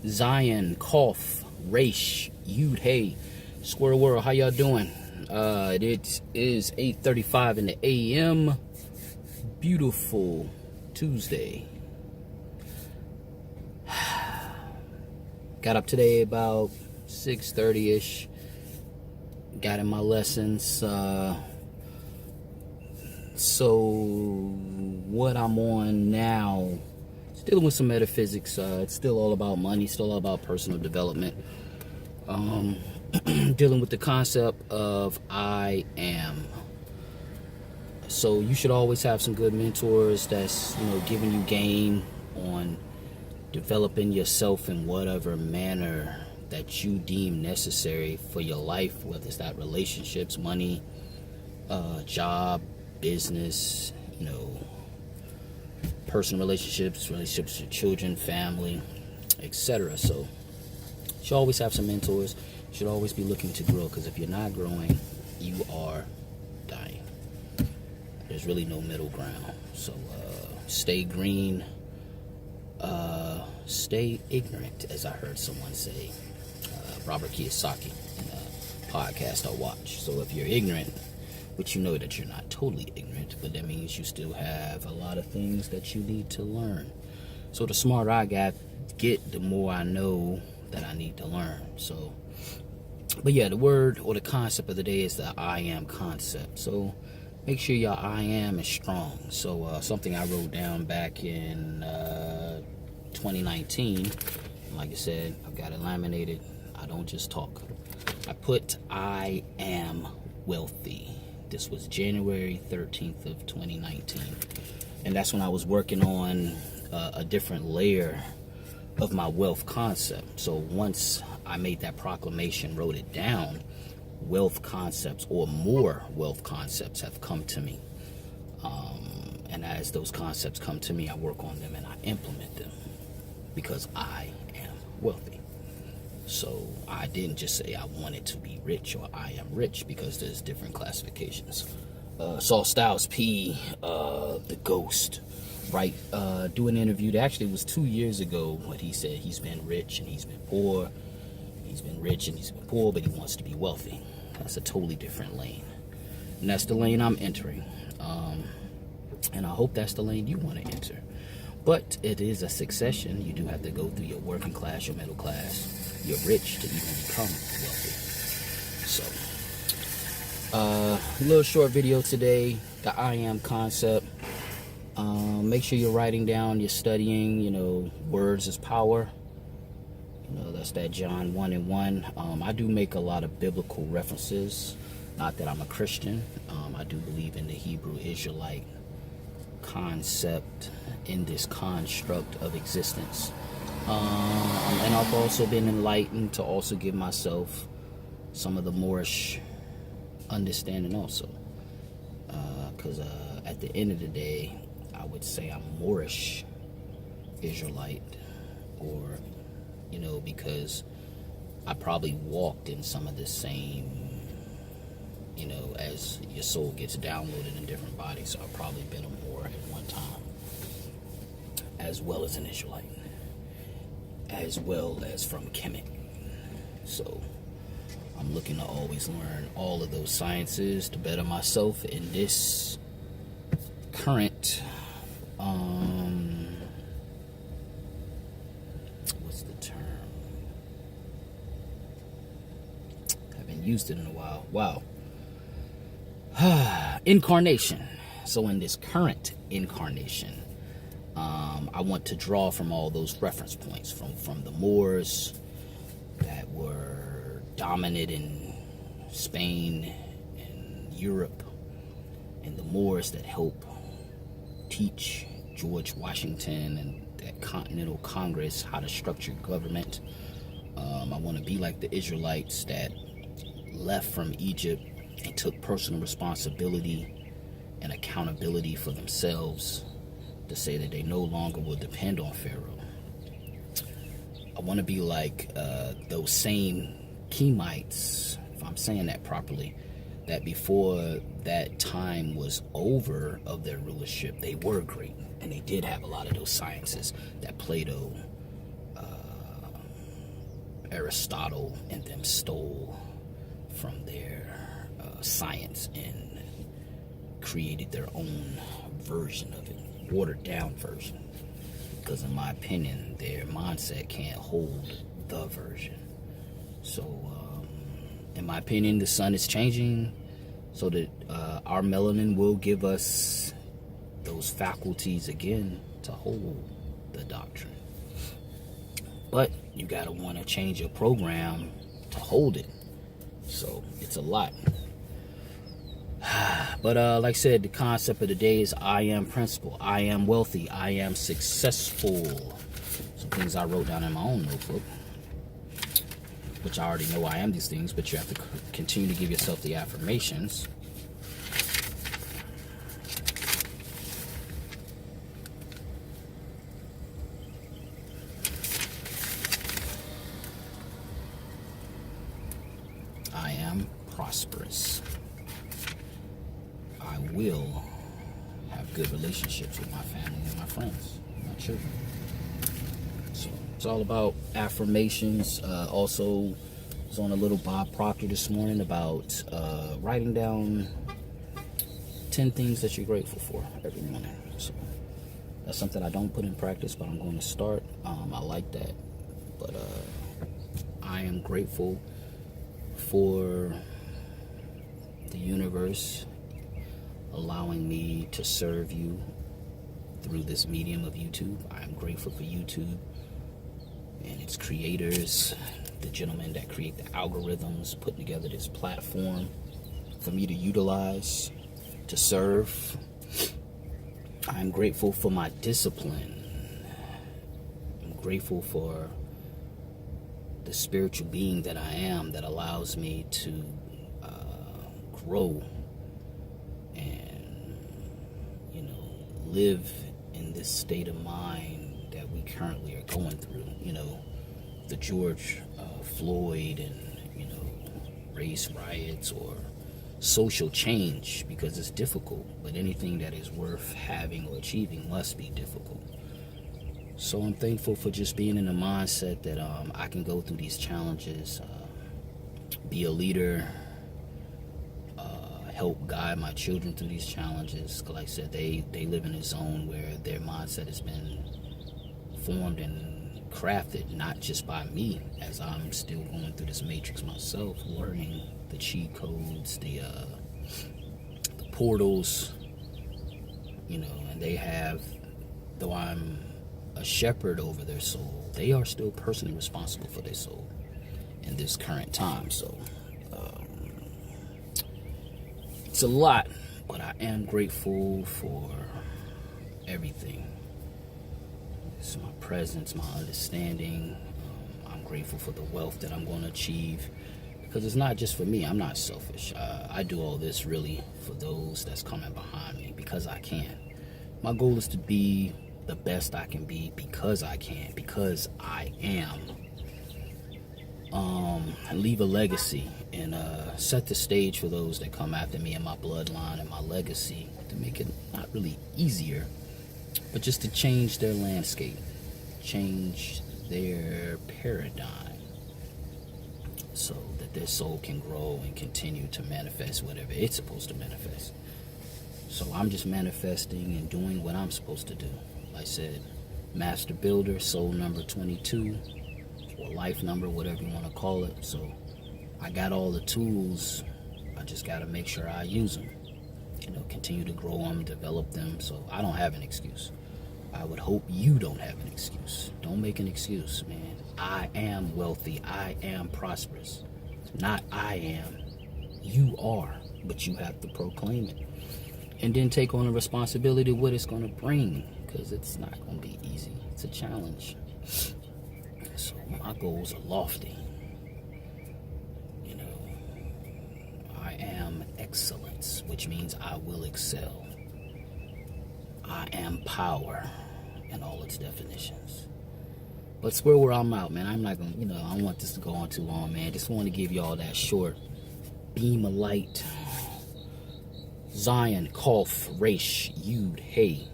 Zion, Koff, Raish, Yud, Hey, Square World, how y'all doing? It is 8:35 in the a.m. Beautiful Tuesday. Got up today about 6:30ish. Got in my lessons. So what I'm on now, dealing with some metaphysics. It's still all about money, still all about personal development. Dealing with the concept of I am. So you should always have some good mentors that's, giving you game on developing yourself in whatever manner that you deem necessary for your life, whether it's that relationships, money, job, business, personal relationships with children, family, etc. So you should always have some mentors. You should always be looking to grow, because if you're not growing, you are dying. There's really no middle ground. So stay green, stay ignorant, as I heard someone say. Robert Kiyosaki, podcast I watch. So if you're ignorant, which you know that you're not totally ignorant, but that means you still have a lot of things that you need to learn. So the smarter I get, the more I know that I need to learn. So, but yeah, the word or the concept of the day is the I am concept. So make sure your I am is strong. So something I wrote down back in 2019, like I said, I've got it laminated. I don't just talk. I put I am wealthy. This was January 13th of 2019. And that's when I was working on a different layer of my wealth concept. So once I made that proclamation, wrote it down, wealth concepts or more wealth concepts have come to me. And as those concepts come to me, I work on them and I implement them, because I am wealthy. So I didn't just say I wanted to be rich or I am rich, because there's different classifications. Saw Styles P, the Ghost, right? Do an interview that actually was 2 years ago, when he said he's been rich and he's been poor. He's been rich and he's been poor, but he wants to be wealthy. That's a totally different lane. And that's the lane I'm entering. And I hope that's the lane you want to enter. But it is a succession. You do have to go through your working class, your middle class, you're rich to even become wealthy. So, a little short video today, the I am concept. Make sure you're writing down, you're studying, words is power. That's that John 1:1. I do make a lot of biblical references. Not that I'm a Christian. I do believe in the Hebrew Israelite concept in this construct of existence. And I've also been enlightened to also give myself some of the Moorish understanding also. Because at the end of the day, I would say I'm Moorish Israelite, or, because I probably walked in some of the same, as your soul gets downloaded in different bodies. So I've probably been a Moor at one time, as well as an Israelite, as well as from Kemet. So I'm looking to always learn all of those sciences to better myself in this current, what's the term? Haven't used it in a while. Wow. Incarnation. So in this current incarnation, I want to draw from all those reference points from the Moors that were dominant in Spain and Europe, and the Moors that helped teach George Washington and that Continental Congress how to structure government. I want to be like the Israelites that left from Egypt and took personal responsibility and accountability for themselves, to say that they no longer will depend on Pharaoh. I want to be like those same Kemites, if I'm saying that properly, that before that time was over of their rulership, they were great, and they did have a lot of those sciences that Plato Aristotle and them stole from their science and created their own version of it, watered down version. Because in my opinion, their mindset can't hold the version. So, in my opinion, the sun is changing so that our melanin will give us those faculties again to hold the doctrine. But you gotta want to change your program to hold it. So it's a lot. But like I said, the concept of the day is I am principled, I am wealthy, I am successful. Some things I wrote down in my own notebook, which I already know I am these things, but you have to continue to give yourself the affirmations. I am prosperous. I will have good relationships with my family and my friends, my children. So it's all about affirmations. Also, I was on a little Bob Proctor this morning about writing down 10 things that you're grateful for every morning. So that's something I don't put in practice, but I'm going to start. I like that. But I am grateful for the universe allowing me to serve you through this medium of YouTube. I am grateful for YouTube and its creators, the gentlemen that create the algorithms, putting together this platform for me to utilize, to serve. I'm grateful for my discipline. I'm grateful for the spiritual being that I am that allows me to grow and, live in this state of mind that we currently are going through. The George Floyd and, race riots or social change, because it's difficult, but anything that is worth having or achieving must be difficult. So I'm thankful for just being in a mindset that I can go through these challenges, be a leader, help guide my children through these challenges. Like I said, they live in a zone where their mindset has been formed and crafted, not just by me, as I'm still going through this matrix myself, learning the cheat codes, the portals, and they have, though I'm a shepherd over their soul, they are still personally responsible for their soul in this current time. So it's a lot, but I am grateful for everything. It's my presence, my understanding. I'm grateful for the wealth that I'm going to achieve, because it's not just for me. I'm not selfish. I do all this really for those that's coming behind me, because I can. My goal is to be the best I can be because I can, because I am. Leave a legacy and set the stage for those that come after me and my bloodline and my legacy, to make it not really easier, but just to change their landscape, change their paradigm, so that their soul can grow and continue to manifest whatever it's supposed to manifest. So I'm just manifesting and doing what I'm supposed to do. Like I said, master builder, soul number 22, or life number, whatever you want to call it. So I got all the tools. I just got to make sure I use them. Continue to grow them, develop them. So I don't have an excuse. I would hope you don't have an excuse. Don't make an excuse, man. I am wealthy. I am prosperous. Not I am. You are. But you have to proclaim it. And then take on the responsibility of what it's going to bring. Because it's not going to be easy. It's a challenge. So my goals are lofty. I am excellence, which means I will excel. I am power in all its definitions. But square where I'm out, man. I'm not going to, I don't want this to go on too long, man. Just want to give y'all that short beam of light. Zion, Kaf, Resh, Yud, Hey.